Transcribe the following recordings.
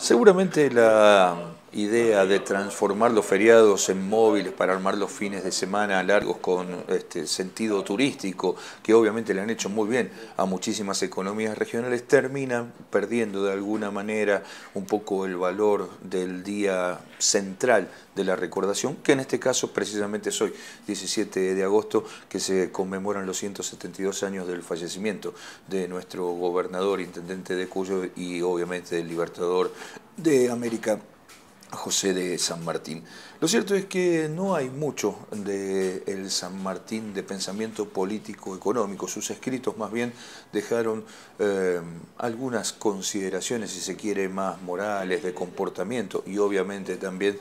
Seguramente la idea de transformar los feriados en móviles para armar los fines de semana largos con sentido turístico, que obviamente le han hecho muy bien a muchísimas economías regionales, termina perdiendo de alguna manera un poco el valor del día central de la recordación, que en este caso precisamente es hoy, 17 de agosto, que se conmemoran los 172 años del fallecimiento de nuestro gobernador, intendente de Cuyo y obviamente del libertador de América, José de San Martín. Lo cierto es que no hay mucho del San Martín de pensamiento político-económico. Sus escritos más bien dejaron algunas consideraciones, si se quiere, más morales, de comportamiento y obviamente también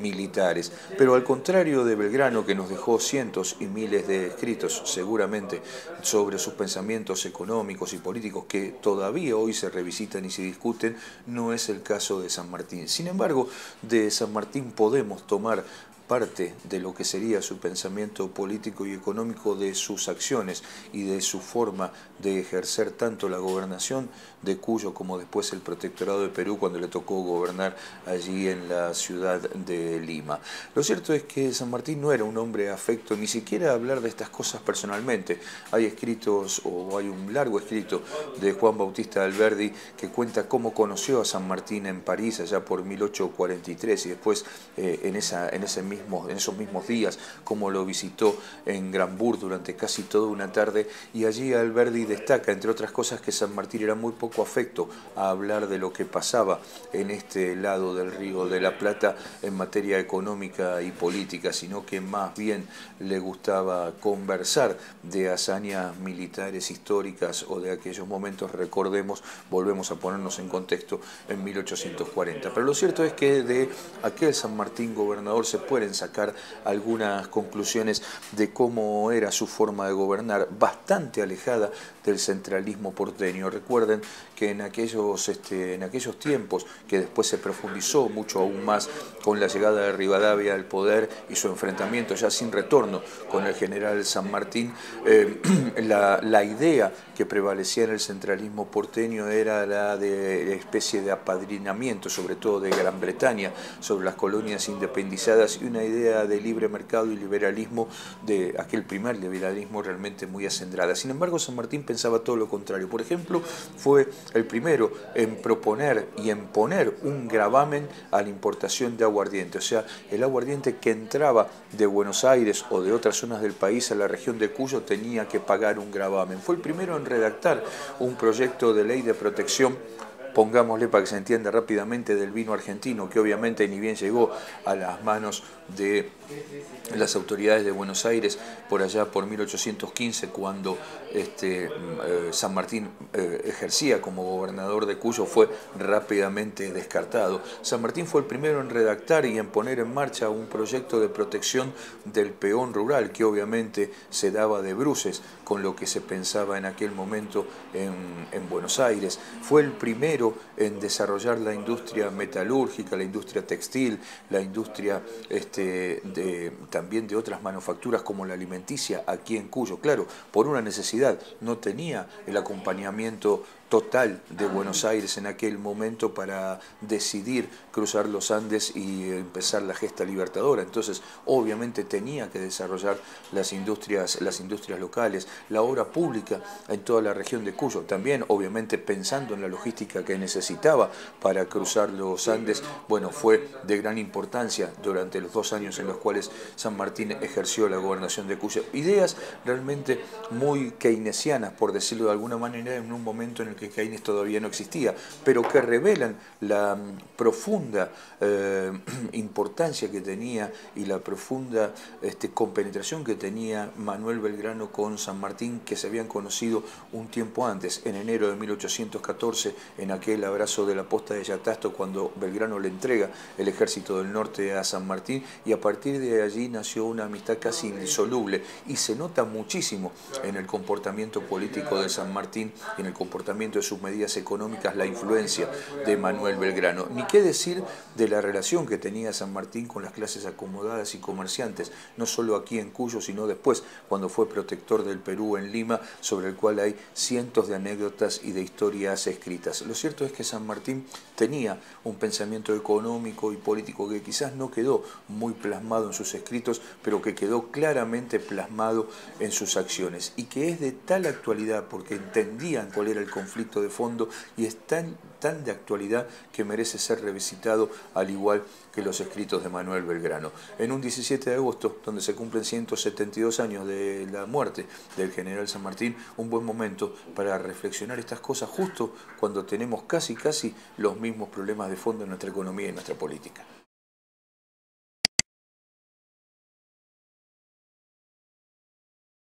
militares. Pero al contrario de Belgrano, que nos dejó cientos y miles de escritos seguramente sobre sus pensamientos económicos y políticos que todavía hoy se revisitan y se discuten, no es el caso de San Martín. Sin embargo, de San Martín podemos tomar parte de lo que sería su pensamiento político y económico, de sus acciones y de su forma de ejercer tanto la gobernación de Cuyo como después el protectorado de Perú cuando le tocó gobernar allí en la ciudad de Lima. Lo cierto es que San Martín no era un hombre afecto ni siquiera a hablar de estas cosas personalmente. Hay escritos, o hay un largo escrito de Juan Bautista Alberdi que cuenta cómo conoció a San Martín en París allá por 1843 y después en esos mismos días, como lo visitó en Granburg durante casi toda una tarde, y allí Alberdi destaca, entre otras cosas, que San Martín era muy poco afecto a hablar de lo que pasaba en este lado del Río de la Plata en materia económica y política, sino que más bien le gustaba conversar de hazañas militares históricas o de aquellos momentos. Recordemos, volvemos a ponernos en contexto, en 1840. Pero lo cierto es que de aquel San Martín gobernador se pueden sacar algunas conclusiones de cómo era su forma de gobernar, bastante alejada del centralismo porteño. Recuerden que en aquellos tiempos, que después se profundizó mucho aún más con la llegada de Rivadavia al poder y su enfrentamiento ya sin retorno con el general San Martín, la idea que prevalecía en el centralismo porteño era la de especie de apadrinamiento, sobre todo de Gran Bretaña, sobre las colonias independizadas, y una idea de libre mercado y liberalismo, de aquel primer liberalismo realmente muy acendrada. Sin embargo, San Martín pensaba todo lo contrario. Por ejemplo, fue el primero en proponer y en poner un gravamen a la importación de aguardiente, o sea, el aguardiente que entraba de Buenos Aires o de otras zonas del país a la región de Cuyo tenía que pagar un gravamen. Fue el primero en redactar un proyecto de ley de protección, pongámosle para que se entienda rápidamente, del vino argentino, que obviamente ni bien llegó a las manos de las autoridades de Buenos Aires por allá por 1815, cuando San Martín ejercía como gobernador de Cuyo, fue rápidamente descartado. San Martín fue el primero en redactar y en poner en marcha un proyecto de protección del peón rural, que obviamente se daba de bruces con lo que se pensaba en aquel momento en Buenos Aires. Fue el primero en desarrollar la industria metalúrgica, la industria textil, la industria también de otras manufacturas como la alimenticia aquí en Cuyo. Claro, por una necesidad, no tenía el acompañamiento total de Buenos Aires en aquel momento para decidir cruzar los Andes y empezar la gesta libertadora. Entonces, obviamente tenía que desarrollar las industrias locales, la obra pública en toda la región de Cuyo. También, obviamente, pensando en la logística que necesitaba para cruzar los Andes, bueno, fue de gran importancia durante los 2 años en los cuales San Martín ejerció la gobernación de Cuyo. Ideas realmente muy keynesianas, por decirlo de alguna manera, en un momento en el que Keynes todavía no existía, pero que revelan la profunda importancia que tenía y la profunda compenetración que tenía Manuel Belgrano con San Martín, que se habían conocido un tiempo antes, en enero de 1814, en aquel abrazo de la posta de Yatasto, cuando Belgrano le entrega el ejército del norte a San Martín, y a partir de allí nació una amistad casi indisoluble, y se nota muchísimo en el comportamiento político de San Martín y en el comportamiento de sus medidas económicas la influencia de Manuel Belgrano. Ni qué decir de la relación que tenía San Martín con las clases acomodadas y comerciantes, no solo aquí en Cuyo, sino después cuando fue protector del Perú en Lima, sobre el cual hay cientos de anécdotas y de historias escritas. Lo cierto es que San Martín tenía un pensamiento económico y político que quizás no quedó muy plasmado en sus escritos, pero que quedó claramente plasmado en sus acciones, y que es de tal actualidad porque entendían cuál era el conflicto de fondo, y es tan de actualidad que merece ser revisitado, al igual que los escritos de Manuel Belgrano. En un 17 de agosto, donde se cumplen 172 años de la muerte del general San Martín, un buen momento para reflexionar estas cosas justo cuando tenemos casi los mismos problemas de fondo en nuestra economía y en nuestra política.